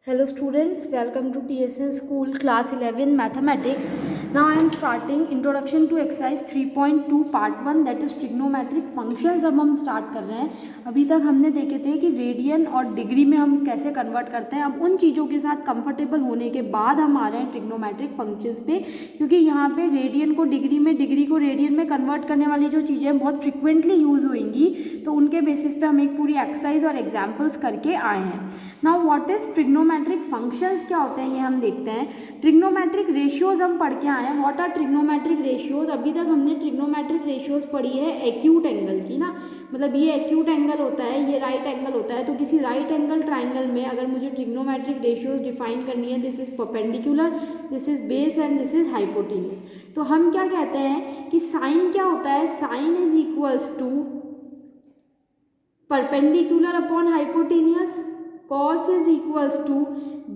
Hello students, welcome to TSN School Class 11 Mathematics. Now I am starting Introduction to Exercise 3.2 Part 1 that is Trigonometric Functions. अब हम start कर रहे हैं. अभी तक हमने देखे थे कि रेडियन और डिग्री में हम कैसे कन्वर्ट करते हैं. अब उन चीज़ों के साथ कंफर्टेबल होने के बाद हम आ रहे हैं ट्रिग्नोमेट्रिक फंक्शंस पे, क्योंकि यहाँ पे रेडियन को डिग्री में, डिग्री को रेडियन में कन्वर्ट करने वाली जो चीज़ें बहुत फ्रिक्वेंटली यूज़ होंगी, तो उनके बेसिस पे हम एक पूरी एक्सरसाइज और एग्जाम्पल्स करके आए हैं. Now what is trigonometric functions, क्या होते हैं ये हम देखते हैं. ट्रिग्नोमेट्रिक रेशियोज हम पढ़ के आए हैं. What are trigonometric ratios? अभी तक हमने ट्रिग्नोमेट्रिक रेशियोज पढ़ी है एक्यूट एंगल की ना, मतलब ये एक्यूट एंगल होता है, ये राइट एंगल होता है. तो किसी राइट एंगल ट्राइंगल में अगर मुझे ट्रिग्नोमेट्रिक रेशियोज डिफाइन करनी है, this is perpendicular, this is base and this is hypotenuse, तो हम क्या कहते हैं कि साइन क्या होता है, sine is equals to perpendicular upon hypotenuse, cos is equals to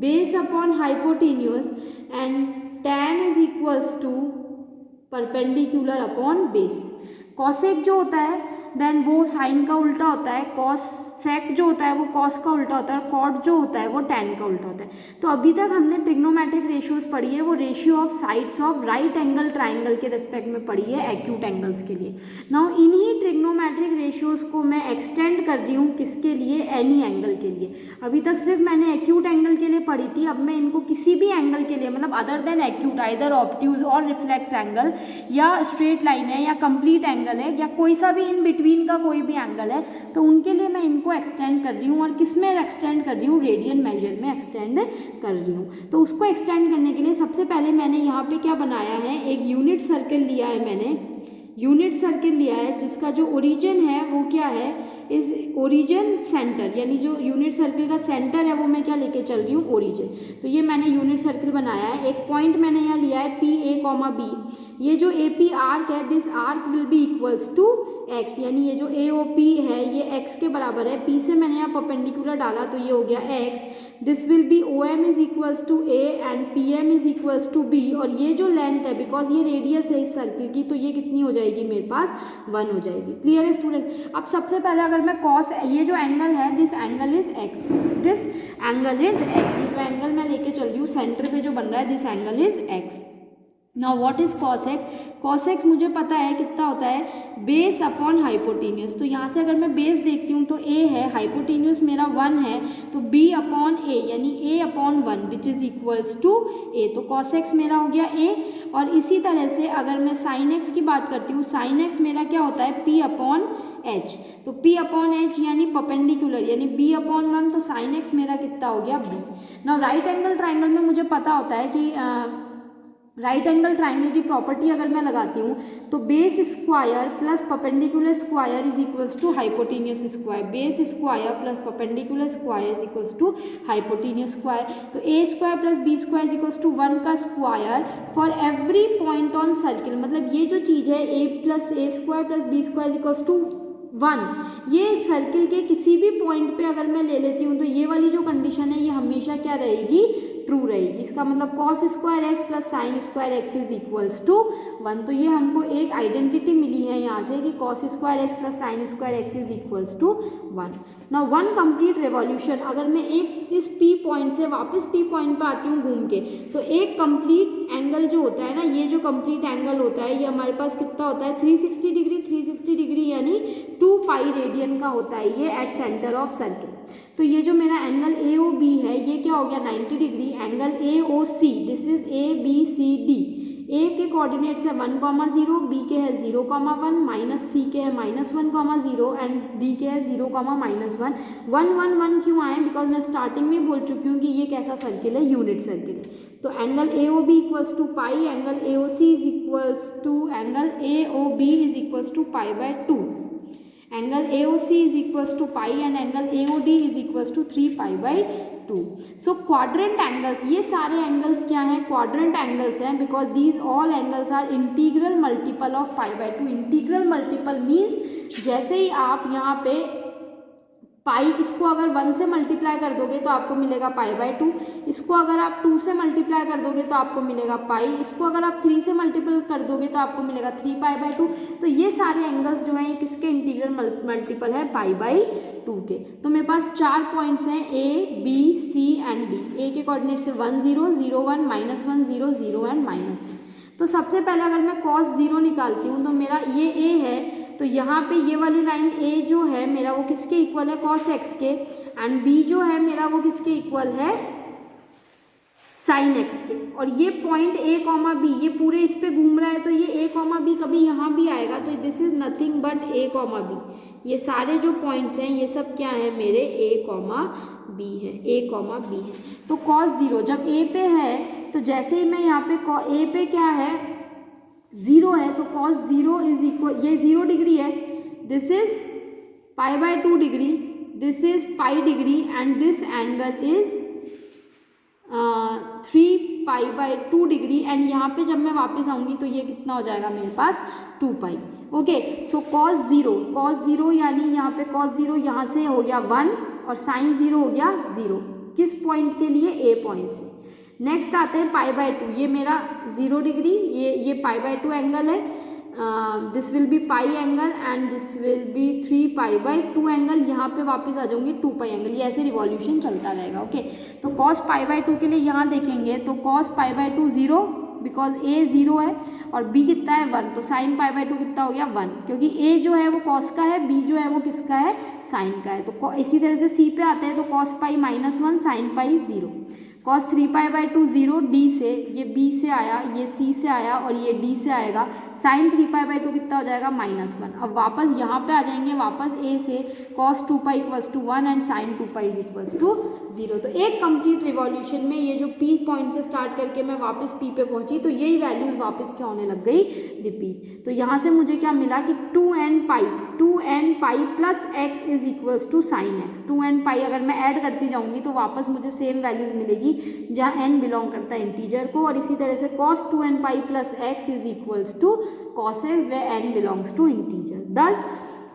base upon hypotenuse and tan is equals to perpendicular upon base. cosec जो होता है देन वो साइन का उल्टा होता है, cosec जो होता है वो cos का उल्टा होता है, cot जो होता है वो tan का उल्टा होता है. तो अभी तक हमने ट्रिग्नोमेट्रिक रेशियोज पढ़ी है, वो ratio of sides of right angle triangle के रेस्पेक्ट में पढ़ी है एक्यूट एंगल्स के लिए. नाउ इन्हीं ट्रिग्नोमेट्रिक रेशियोज को मैं एक्सटेंड कर रही हूँ किसके लिए, एनी एंगल के लिए. अभी तक सिर्फ मैंने एक्यूट एंगल के लिए पढ़ी थी, अब मैं इनको किसी भी एंगल के लिए, मतलब other than acute, either obtuse और रिफ्लेक्स एंगल, या स्ट्रेट लाइन है, या कंप्लीट एंगल है, या कोई सा भी इन बिटवीन का कोई भी एंगल है, तो उनके लिए मैं इनको एक्सटेंड कर रही हूँ. और किस में एक्सटेंड कर रही हूँ, रेडियन मेजर में एक्सटेंड कर रही हूँ. तो उसको एक्सटेंड करने के लिए सबसे पहले मैंने यहाँ पे क्या बनाया है, एक यूनिट सर्कल लिया है, मैंने यूनिट सर्कल लिया है जिसका जो ओरिजिन है वो क्या है, इस ओरिजिन सेंटर, यानी जो यूनिट सर्कल का सेंटर है वो मैं क्या लेके चल रही हूँ, ओरिजिन. तो ये मैंने यूनिट सर्कल बनाया है. एक पॉइंट मैंने यहाँ लिया है पी ए कॉमा बी. ये जो ए पी आर्क है, this arc will be equals to x, यानी ये जो ए ओ पी है ये एक्स के बराबर है. पी से मैंने यहाँ परपेंडिकुलर डाला तो ये हो गया x. This will be O M is equals to A and P M is equals to B. और ये जो लेंथ है, बिकॉज ये रेडियस है इस सर्कल की, तो ये कितनी हो जाएगी मेरे पास, 1 हो जाएगी. क्लियर है स्टूडेंट? अब सबसे पहले अगर मैं कॉस, ये जो एंगल है this angle is x, this angle is x, ये जो एंगल मैं लेके चल रही हूँ सेंटर पे जो बन रहा है, this angle is x. Now what is cos x? Cos x मुझे पता है कितना होता है, बेस अपॉन हाइपोटेन्यूज. तो यहाँ से अगर मैं बेस देखती हूँ तो ए है, हाइपोटेन्यूज मेरा 1 है, तो बी अपॉन ए, यानी A upon 1 which is equals to A. तो कॉस एक्स मेरा हो गया ए. और इसी तरह से अगर मैं साइन एक्स की बात करती हूँ, साइन एक्स मेरा क्या होता है, पी अपॉन एच. तो पी अपॉन एच यानी परपेंडिकुलर, यानी बी अपॉन 1, तो साइन एक्स मेरा कितना हो गया, B. Now right angle triangle में मुझे पता होता है कि राइट एंगल ट्राइंगल की प्रॉपर्टी अगर मैं लगाती हूँ तो base square plus perpendicular square is equals to hypotenuse square. Base square plus perpendicular square is equals to hypotenuse square. तो A square plus B square is equals to 1 का square for every point on circle. मतलब ये जो चीज़ है A plus A square plus B square is equals to 1, ये circle के किसी भी पॉइंट पे अगर मैं ले लेती हूँ तो ये वाली जो कंडीशन है ये हमेशा क्या रहेगी, ट्रू रहेगी. इसका मतलब cos square x plus sine square x is equals to 1. तो ये हमको एक आइडेंटिटी मिली है यहाँ से कि cos square x plus sine square x is equals to 1. Now 1 complete revolution, अगर मैं एक इस पी पॉइंट से वापस पी पॉइंट पे आती हूँ घूम के, तो एक कंप्लीट एंगल जो होता है ना, ये जो कंप्लीट एंगल होता है ये हमारे पास कितना होता है, 360 डिग्री. 360 डिग्री यानी 2 पाई रेडियन का होता है ये एट सेंटर ऑफ सर्किल. तो ये जो मेरा एंगल ए ओ बी है ये क्या हो गया, 90 degree. Angle A O C, this is A B C D. A के कोऑर्डिनेट्स है 1,0, बी के है 0,1, माइनस सी के है -1,0 एंड डी के है 0,-1. 1 1 1 क्यों आए, बिकॉज मैं स्टार्टिंग में बोल चुकी हूँ कि ये कैसा सर्किल है, यूनिट सर्किल है. तो angle A O B equals to pi, angle A O C is equals to angle A O B is equals to pi by 2. Angle AOC is equals to pi and angle AOD is equals to 3 pi by 2. So quadrant angles, ये सारे angles क्या हैं, quadrant angles हैं, because these all angles are integral multiple of pi by 2. Integral multiple means जैसे ही आप यहाँ पे पाई, इसको अगर 1 से मल्टीप्लाई कर दोगे तो आपको मिलेगा पाई बाय 2. इसको अगर आप 2 से मल्टीप्लाई कर दोगे तो आपको मिलेगा पाई. इसको अगर आप 3 से मल्टीप्लाई कर दोगे तो आपको मिलेगा 3 पाई बाय 2. तो ये सारे एंगल्स जो हैं ये किसके इंटीग्रल मल्टीपल है, पाई बाई 2 के. तो मेरे पास 4 पॉइंट्स हैं A B C and D. Coordinate से 1 0 0 1 -1 0 0 एंड -1। तो सबसे पहले अगर मैं cos 0 निकालती हूँ तो मेरा ये a है, तो यहाँ पे ये वाली लाइन a जो है मेरा वो किसके इक्वल है, cos x के, एंड b जो है मेरा वो किसके इक्वल है, साइन एक्स के। और ये पॉइंट a कॉमा बी ये पूरे इस पे घूम रहा है, तो ये a कॉमा बी कभी यहाँ भी आएगा, तो this is nothing but a comma B. ये सारे जो पॉइंट्स हैं ये सब क्या है मेरे a कॉमा बी है, a कॉमा बी है। तो cos 0 जब a पे है, तो जैसे ही मैं यहाँ पे a पे क्या है 0 है, तो cos 0 इज इक्वल, ये 0 डिग्री है, this is π/2 degree, this is pi degree, and this angle is 3π/2 degree. And यहाँ पे जब मैं वापस आऊँगी तो ये कितना हो जाएगा मेरे पास 2π। ओके, सो cos 0 यानी यहाँ पे cos 0 यहाँ से हो गया 1 और sin 0 हो गया 0, किस पॉइंट के लिए, a पॉइंट से। नेक्स्ट आते हैं π/2, ये मेरा 0 डिग्री, ये π/2 एंगल है, this will be pi angle and this will be 3π/2 angle. यहाँ पे वापस आ जाऊंगी 2π एंगल, ये ऐसे रिवॉल्यूशन चलता रहेगा। ओके, तो cos π/2 के लिए यहाँ देखेंगे तो cos π/2 0 बिकॉज a 0 है और b कितना है 1, तो sin π/2 कितना हो गया 1, क्योंकि a जो है वो cos का है, b जो है वो किसका है, sin का है। तो इसी तरह से c पे आते हैं, तो cos π -1 sin π 0, cos 3π/2 0 d से, ये b से आया, ये c से आया और ये d से आएगा, sin 3π/2 कितना हो जाएगा -1। अब वापस यहाँ पे आ जाएंगे, वापस a से cos 2π = 1 एंड sin 2π = 0। तो एक कंप्लीट रिवॉल्यूशन में ये जो p पॉइंट से स्टार्ट करके मैं वापस p पे पहुंची, तो यही वैल्यूज वापस क्या होने लग गई, रिपीट। तो यहाँ से मुझे क्या मिला कि 2nπ plus x is equals to sine x. 2nπ अगर मैं ऐड करती जाऊंगी तो वापस मुझे सेम वैल्यूज मिलेगी जहाँ n बिलोंग करता है इंटीजर को, और इसी तरह से cos 2nπ plus x is equals to cos x where n belongs to integer. Thus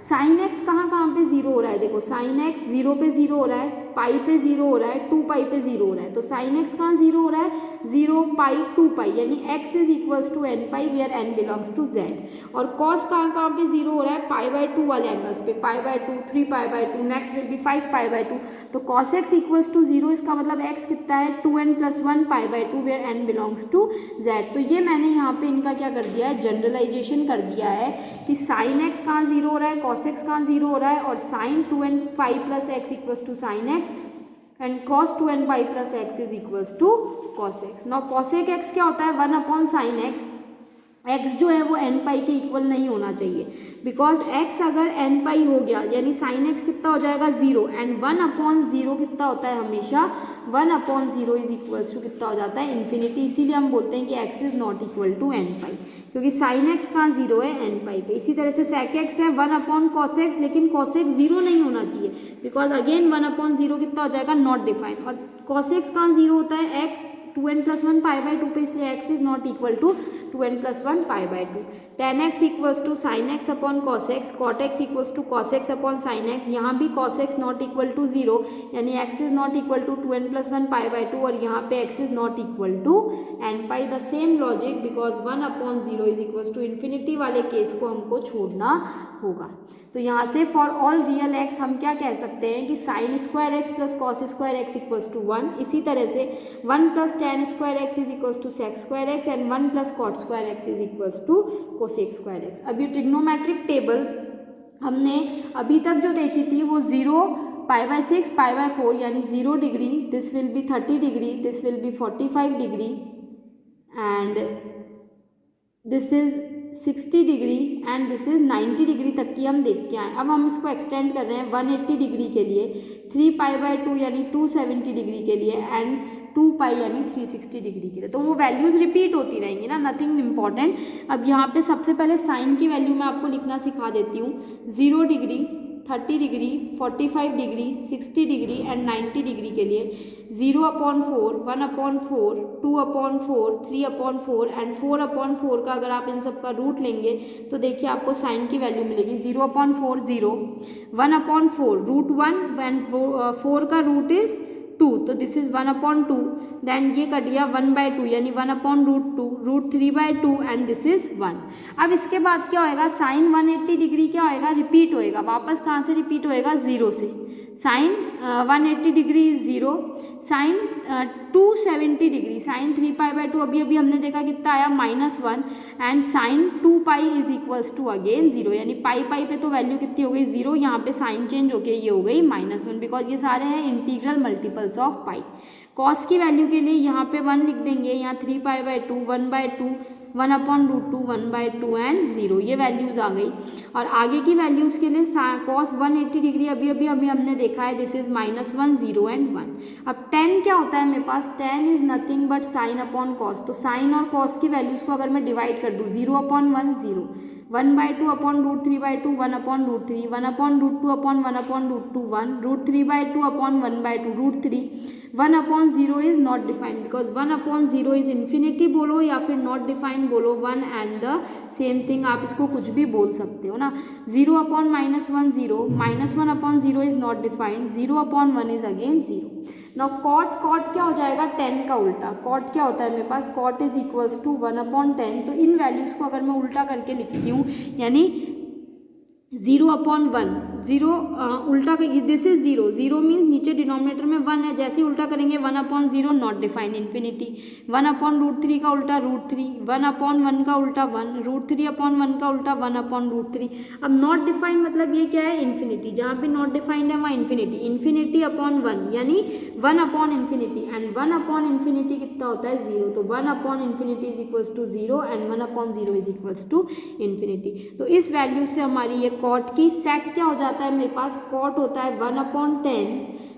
sine x कहाँ पे 0 हो रहा है, देखो साइन एक्स 0 पे 0 हो रहा है, पाई पे 0 हो रहा है, 2π पे 0 हो रहा है। तो साइन एक्स कहाँ 0 हो रहा है, 0 पाई 2π, यानी x is equals to nπ where n belongs to z। और cos कहाँ पे 0 हो रहा है, π/2 वाले एंगल्स पे, π/2 3π/2, नेक्स्ट विल बी 5π/2। तो cos x इक्वल्स टू 0, इसका मतलब x कितना है 2n + 1 π/2 where n belongs to z। तो ये मैंने यहाँ पे इनका क्या कर दिया है, जनरलाइजेशन कर दिया है कि साइन एक्स कहाँ 0 हो रहा है, cos x कहाँ 0 हो रहा है, और sin 2nπ plus x equals to sine x and cos 2nπ plus x is equals to cos x। Now cosec x क्या होता है, 1/sin x। x जो है वो nπ के इक्वल नहीं होना चाहिए, बिकॉज x अगर nπ हो गया यानी sin x कितना हो जाएगा 0, एंड 1/0 कितना होता है हमेशा, 1/0 इज इक्वल्स टू कितना हो जाता है, इन्फिनिटी। इसीलिए हम बोलते हैं कि x is not equal to nπ, क्योंकि sin x कहाँ 0 है, nπ पे। इसी तरह से sec x है 1/cos x, लेकिन cos x 0 नहीं होना चाहिए, बिकॉज अगेन 1/0 कितना हो जाएगा, नॉट डिफाइंड। और cos x कहाँ 0 होता है, x 2n + 1 π/2 पे, इसलिए x is not equal to 2n + 1 π/2। tan x equals to sin x upon cos x, cot x equals to cos x upon sin x। यहाँ भी cos x not equal to 0, यानी x is not equal to 2n + 1 π/2, और यहाँ पे x is not equal to nπ। The same logic, because 1/0 is equals to infinity वाले case को हमको छोड़ना होगा। तो यहाँ से फॉर ऑल रियल x हम क्या कह सकते हैं कि sin² x plus cos² x equals to 1। इसी तरह से 1 + tan² x is equals to sec² x and 1 + cot² x is equals to cosec² x। अब ये ट्रिग्नोमेट्रिक टेबल हमने अभी तक जो देखी थी वो 0 π/6 π/4 यानी 0 degree, this will B 30 degree, this will B 45 degree and this is 60 degree and this is 90 degree तक की हम देख के आए। अब हम इसको एक्सटेंड कर रहे हैं 180 डिग्री के लिए, 3π/2 यानी 270 डिग्री के लिए एंड 2π यानी 360 डिग्री के लिए। तो वो वैल्यूज रिपीट होती रहेंगी ना, नथिंग इम्पॉर्टेंट। अब यहाँ पे सबसे पहले साइन की वैल्यू मैं आपको लिखना सिखा देती हूँ। 0 degree, 30 degree, 45 degree, 60 degree and 90 degree के लिए 0/4, 1/4, 2/4, 3/4 एंड 4/4 का अगर आप इन सब का रूट लेंगे तो देखिए आपको साइन की वैल्यू मिलेगी 0/4 0, 1/4 √1 एंड 4 का रूट इज 2, तो दिस इज 1/2, देन ये कट गया 1/2 यानी 1/√2, √3/2 एंड दिस इज 1। अब इसके बाद क्या होएगा, साइन 180 डिग्री क्या होएगा, रिपीट होएगा। वापस कहाँ से रिपीट होएगा, 0 से। Sine 180 degree is 0, sine 270 degree, sine 3π/2 अभी अभी हमने देखा कितना आया -1, and sine 2π is equals to again 0, यानी पाई पे तो वैल्यू कितनी हो गई 0, यहाँ पे साइन चेंज होके ये हो गई -1, बिकॉज ये सारे हैं integral multiples of pi. Cos की वैल्यू के लिए यहाँ पे 1 लिख देंगे, यहाँ 3π/2, 1/2, 1/√2, 1/2 एंड 0, ये वैल्यूज़ आ गई। और आगे की वैल्यूज़ के लिए कॉस 180 डिग्री अभी अभी हमने देखा है, दिस इज -1, 0 एंड 1। अब tan क्या होता है मेरे पास, tan is nothing but sine upon cos, तो साइन और कॉस की वैल्यूज़ को अगर मैं डिवाइड कर दूँ 0/1 0, 1/2 upon √3/2 1/√3, 1/√2 upon 1/√2 1, √3/2 upon 1/2 √3, 1/0 is not defined, because 1/0 is infinity बोलो या फिर नॉट डिफाइंड बोलो, 1 एंड द सेम थिंग, आप इसको कुछ भी बोल सकते हो ना। 0/-1 0, -1/0 is not defined, 0/1 is again 0। Now cot क्या हो जाएगा, tan का उल्टा, कॉट क्या होता है मेरे पास, कॉट इज इक्वल्स टू 1/10, तो इन वैल्यूज़ को अगर मैं उल्टा करके लिखती हूँ, यानी 0/1, 0 उल्टा दिस इज 0, 0 मीन्स नीचे डिनोमिनेटर में 1 है, जैसे ही उल्टा करेंगे 1/0 नॉट डिफाइंड इन्फिनिटी, 1/√3 का उल्टा √3, 1/1 का उल्टा 1, √3/1 का उल्टा 1/√3। अब नॉट डिफाइंड मतलब ये क्या है, इन्फिनिटी, जहाँ पे नॉट डिफाइंड है वहाँ इन्फिनिटी, इन्फिनिटी अपॉन 1 यानी 1/इन्फिनिटी, एंड 1/इन्फिनिटी कितना होता है 0, तो 1/इन्फिनिटी is equals to 0 and 1/0 is equals to infinity. तो इस वैल्यू से हमारी ये कॉट की सेक क्या हो जाता है मेरे पास, कॉट होता है 1/10,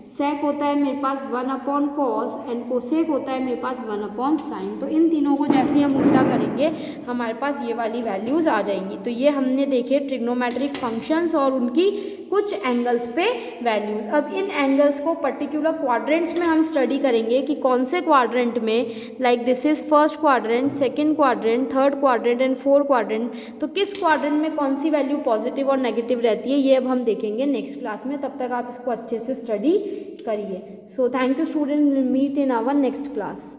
सेक होता है मेरे पास 1/cos एंड कोसेक होता है मेरे पास 1/sin। तो इन तीनों को जैसे हम उल्टा करेंगे हमारे पास ये वाली वैल्यूज़ आ जाएंगी। तो ये हमने देखे ट्रिग्नोमेट्रिक फंक्शंस और उनकी कुछ एंगल्स पे वैल्यूज़। अब इन एंगल्स को पर्टिकुलर क्वाड्रेंट्स में हम स्टडी करेंगे कि कौन से क्वाड्रेंट में, like this is first quadrant, second quadrant, third quadrant and fourth quadrant, तो किस क्वाड्रेंट में कौन सी वैल्यू पॉजिटिव और नेगेटिव रहती है, ये अब हम देखेंगे नेक्स्ट क्लास में। तब तक आप इसको अच्छे से स्टडी करिए। So thank you student, meet in our next class.